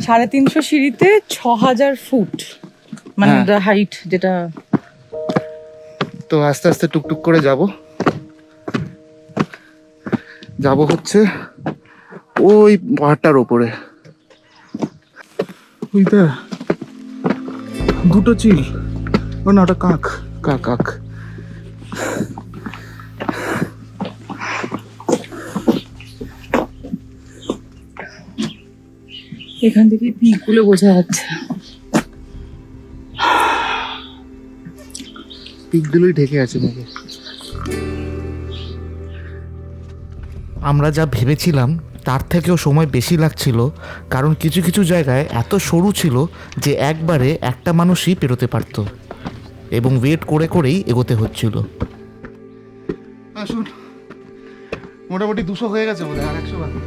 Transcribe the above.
350 সিঁড়িতে 6000 ফুট, মানে হাইট যেটা। তো আস্তে আস্তে টুকটুক করে যাব হচ্ছে ওই পাহাড়টার ওপরে। ওইটা দুটো চিল, ও না ওটা কাক, কাক কাক। এখান থেকে পিক গুলো বোঝা যাচ্ছে। পিকগুলোই ঢেকে আছে নাকি। আমরা যা ভেবেছিলাম তার থেকেও সময় বেশি লাগছিল, কারণ কিছু কিছু জায়গায় এত সরু ছিল যে একবারে একটা মানুষই পেরোতে পারত, এবং ওয়েট করে করেই এগোতে হচ্ছিল। আসুন, মোটামুটি 200 হয়ে গেছে বোধ হয়, আর 100 বাকি।